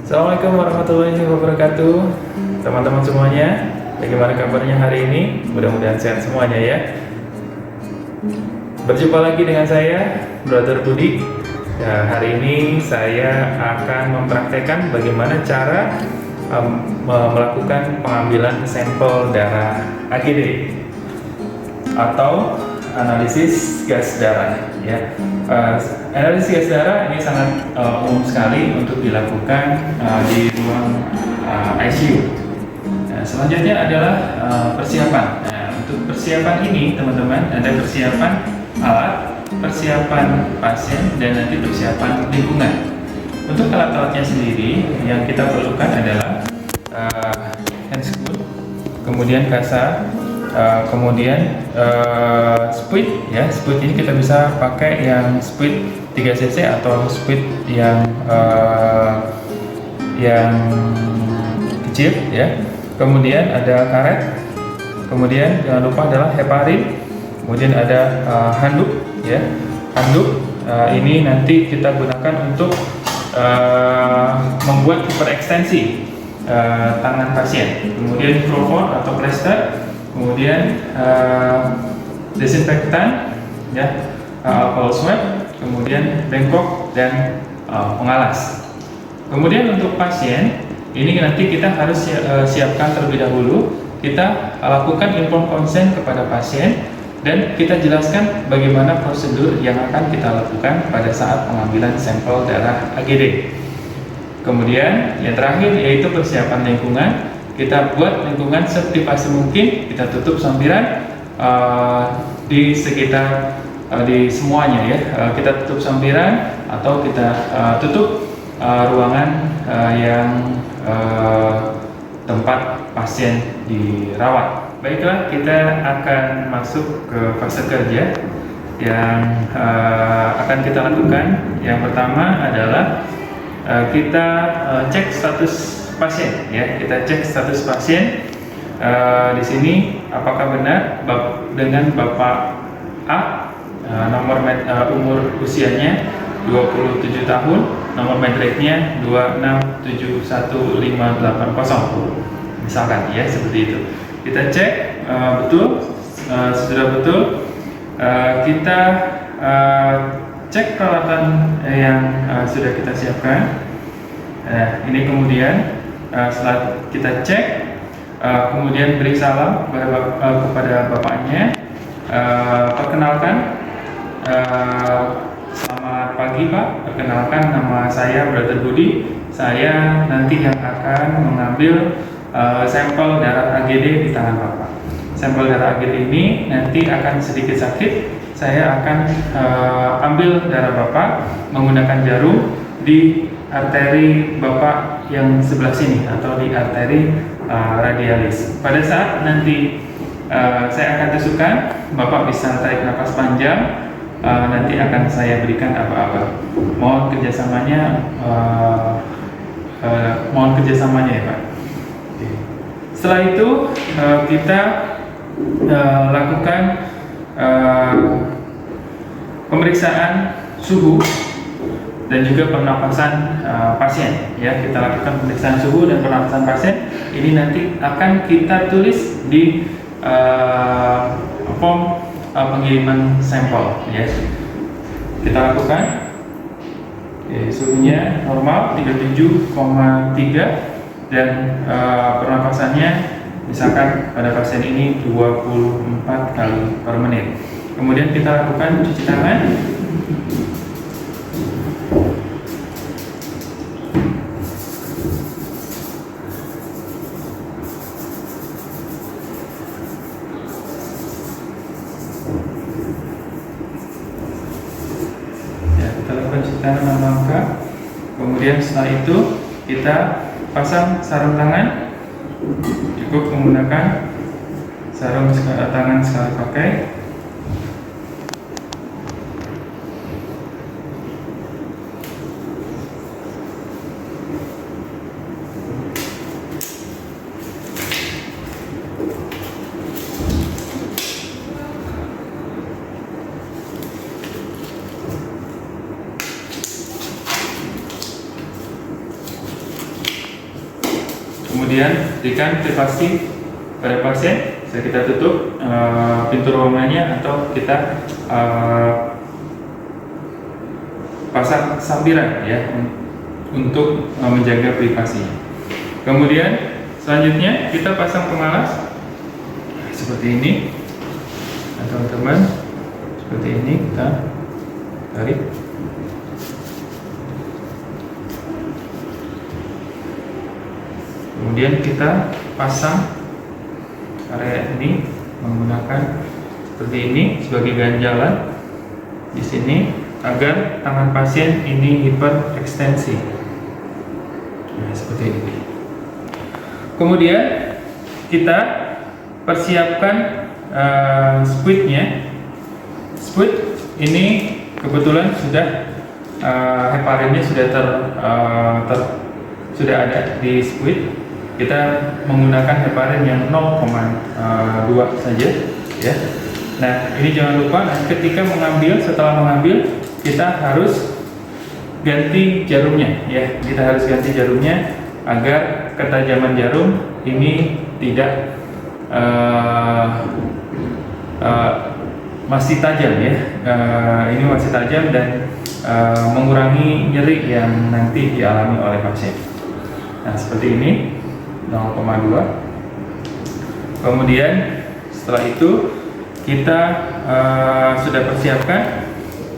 Assalamualaikum warahmatullahi wabarakatuh. Teman-teman semuanya, bagaimana kabarnya hari ini? Mudah-mudahan sehat semuanya ya. Berjumpa lagi dengan saya, Brother Budi. Ya, hari ini saya akan mempraktekkan bagaimana cara melakukan pengambilan sampel darah AGD atau analisis gas darah ya. Analisis gas darah ini sangat umum sekali untuk dilakukan di ruang ICU. Selanjutnya adalah persiapan. Untuk persiapan ini teman-teman, ada persiapan alat, persiapan pasien, dan nanti persiapan lingkungan. Untuk alat-alatnya sendiri yang kita perlukan adalah handscoon, kemudian kasa, kemudian spuit ya. Spuit ini kita bisa pakai yang spuit 3 cc atau spuit yang kecil ya. Kemudian ada karet, kemudian jangan lupa adalah heparin, kemudian ada handuk ya. Handuk ini nanti kita gunakan untuk membuat hiperekstensi tangan pasien. Kemudian kloroform atau plester, kemudian desinfektan ya, alcohol swab, kemudian bengkok dan pengalas. Kemudian untuk pasien ini nanti kita harus siapkan terlebih dahulu. Kita lakukan informed consent kepada pasien dan kita jelaskan bagaimana prosedur yang akan kita lakukan pada saat pengambilan sampel darah AGD. Kemudian yang terakhir yaitu persiapan lingkungan. Kita buat lingkungan seprivasi mungkin, kita tutup sampiran di sekitar di semuanya ya. Kita tutup sampiran atau kita tutup ruangan yang tempat pasien dirawat. Baiklah, kita akan masuk ke fase kerja yang akan kita lakukan. Yang pertama adalah kita cek status pasien ya. Kita cek status pasien di sini apakah benar dengan Bapak A, nomor umur usianya 27 tahun, nomor medreknya 2671580 misalkan ya, seperti itu. Kita cek betul, sudah betul. Kita cek peralatan yang sudah kita siapkan. Ini kemudian setelah kita cek, kemudian beri salam kepada bapaknya. Perkenalkan, selamat pagi Pak. Perkenalkan, nama saya Brother Budi. Saya nanti yang akan mengambil sampel darah AGD di tangan Bapak. Sampel darah AGD ini nanti akan sedikit sakit. Saya akan ambil darah Bapak menggunakan jarum di arteri Bapak yang sebelah sini atau di arteri radialis. Pada saat nanti saya akan tusukkan, Bapak bisa tarik nafas panjang. Nanti akan saya berikan aba-aba. Mohon kerjasamanya ya Pak. Setelah itu kita lakukan pemeriksaan suhu dan juga pernapasan pasien ya. Kita lakukan pemeriksaan suhu dan pernapasan pasien. Ini nanti akan kita tulis di form pengiriman sampel ya. Kita lakukan. Suhunya normal 37,3 dan pernapasannya misalkan pada pasien ini 24 kali per menit. Kemudian kita lakukan cuci tangan. Langkah. Kemudian setelah itu kita pasang sarung tangan. Cukup menggunakan sarung tangan sekali pakai. Kemudian berikan privasi pada pasien. Bisa kita tutup pintu ruangannya atau kita pasang sampiran ya untuk menjaga privasinya. Kemudian selanjutnya kita pasang pemalas seperti ini. Nah, teman-teman, seperti ini kita tarik. Kemudian kita pasang area ini menggunakan seperti ini sebagai ganjalan di sini agar tangan pasien ini hiperekstensi. Nah, seperti ini. Kemudian kita persiapkan squidnya. Squid ini kebetulan sudah heparinnya sudah sudah ada di squid. Kita menggunakan heparin yang 0,2 saja ya. Nah, ini jangan lupa ketika mengambil, setelah mengambil kita harus ganti jarumnya ya. Kita harus ganti jarumnya agar ketajaman jarum ini tidak masih tajam ya. Ini masih tajam dan mengurangi nyeri yang nanti dialami oleh pasien. Nah, seperti ini 0,2. Kemudian setelah itu kita sudah persiapkan,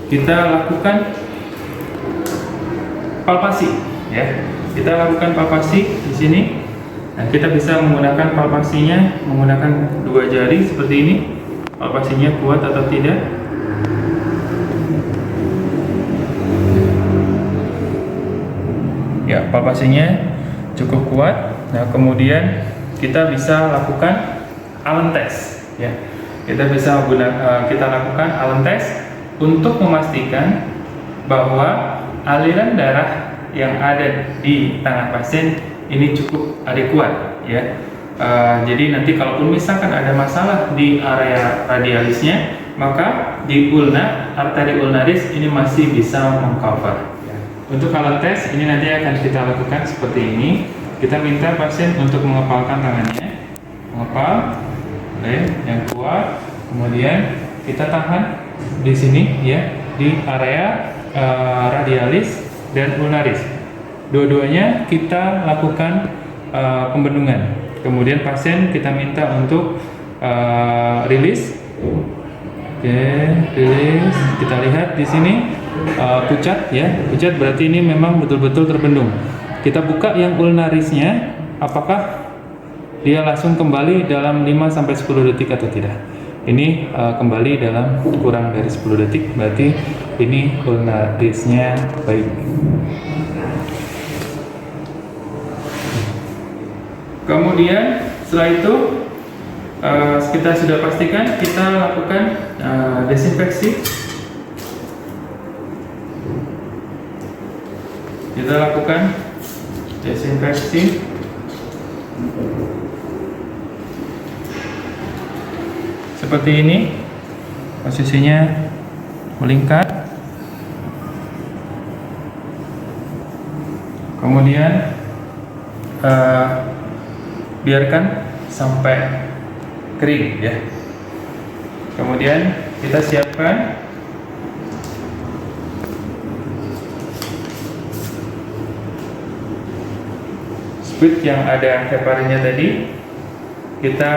kita lakukan palpasi ya. Kita lakukan palpasi di sini. Nah, kita bisa menggunakan palpasinya menggunakan 2 jari seperti ini. Palpasinya kuat atau tidak? Ya, palpasinya cukup kuat. Nah, kemudian kita bisa lakukan Allen test ya. Kita bisa kita lakukan Allen test untuk memastikan bahwa aliran darah yang ada di tangan pasien ini cukup adekuat ya. Jadi nanti kalaupun misalkan ada masalah di area radialisnya, maka di ulna, arteri ulnaris ini masih bisa mengcover. Untuk Allen test ini nanti akan kita lakukan seperti ini. Kita minta pasien untuk mengepalkan tangannya, mengepal, yang kuat. Kemudian kita tahan di sini ya, di area radialis dan ulnaris. Dua-duanya kita lakukan pembendungan. Kemudian pasien kita minta untuk rilis. Oke, rilis. Kita lihat di sini pucat ya. Pucat berarti ini memang betul-betul terbendung. Kita buka yang ulnarisnya, apakah dia langsung kembali dalam 5-10 detik atau tidak. Ini kembali dalam kurang dari 10 detik, berarti ini ulnarisnya baik. Kemudian setelah itu kita sudah pastikan, kita lakukan desinfeksi. Kita lakukan desinfeksi seperti ini, posisinya melingkar. Kemudian biarkan sampai kering ya. Kemudian kita siapkan squid yang ada heparinnya tadi. Kita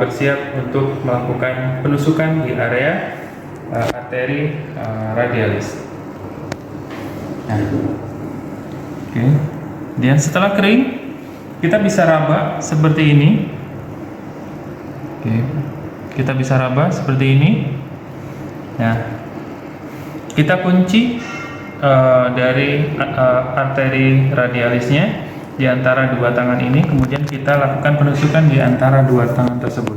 bersiap untuk melakukan penusukan di area arteri radialis. Nah, oke. Dan setelah kering, kita bisa raba seperti ini. Oke. Kita bisa raba seperti ini. Nah, kita kunci dari arteri radialisnya di antara 2 tangan ini, kemudian kita lakukan penusukan di antara 2 tangan tersebut.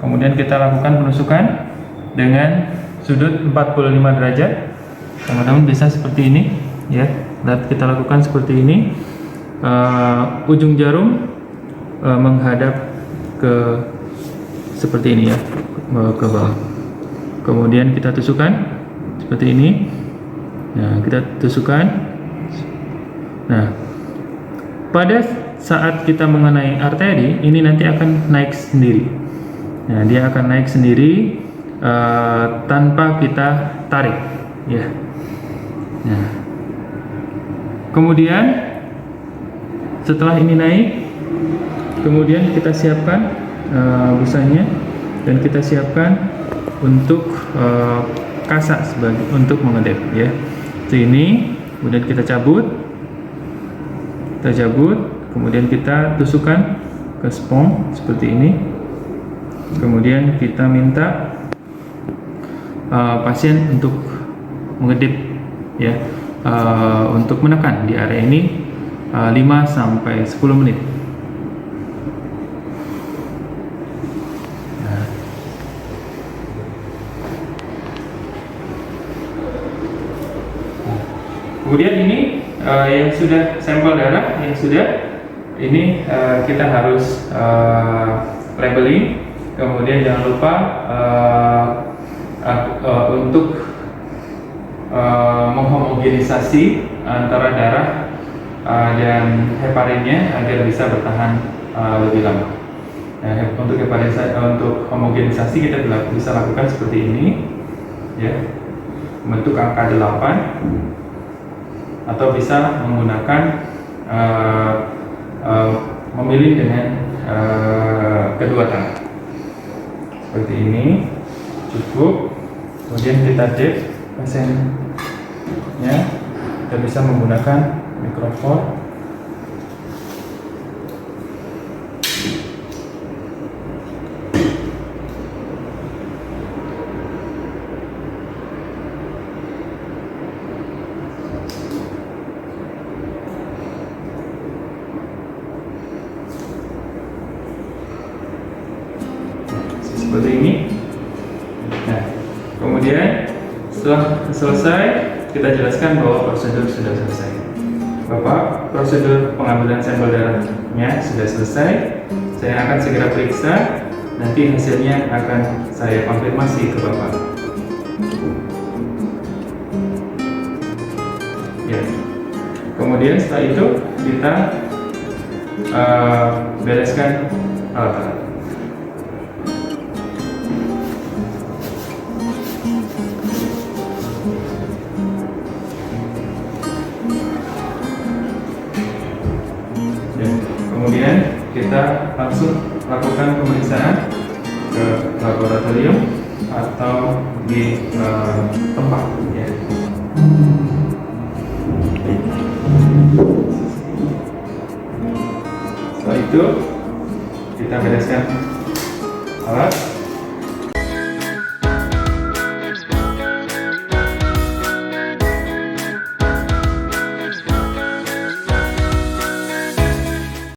Kemudian kita lakukan penusukan dengan sudut 45 derajat. Teman-teman bisa seperti ini ya. Dan kita lakukan seperti ini. Ujung jarum menghadap ke seperti ini ya, ke bawah. Kemudian kita tusukkan seperti ini. Nah, kita tusukkan Nah, pada saat kita mengenai arteri, ini nanti akan naik sendiri. Nah, dia akan naik sendiri tanpa kita tarik, ya. Nah, kemudian setelah ini naik, kemudian kita siapkan busanya dan kita siapkan untuk kasak untuk mengedep, ya. Ini kemudian kita cabut, kemudian kita tusukkan ke spons seperti ini. Kemudian kita minta pasien untuk mengedip, ya, untuk menekan di area ini 5 sampai 10 menit. Nah. Kemudian ini yang sudah sampel darah yang sudah ini kita harus labeling. Kemudian jangan lupa untuk menghomogenisasi antara darah dan heparinnya agar bisa bertahan lebih lama. Nah, untuk homogenisasi kita bisa lakukan seperti ini, ya, membentuk angka 8, atau bisa menggunakan memilih dengan kedua tangan seperti ini, cukup. Kemudian kita dip pasiennya, kita bisa menggunakan mikrofon. Seperti ini. Nah, kemudian setelah selesai, kita jelaskan bahwa prosedur sudah selesai. Bapak, prosedur pengambilan sampel darahnya sudah selesai. Saya akan segera periksa. Nanti hasilnya akan saya konfirmasi ke Bapak. Ya. Kemudian setelah itu kita bereskan alat-alat. Kemudian kita langsung lakukan pemeriksaan ke laboratorium atau di tempat, ya. Setelah itu kita bereskan alat.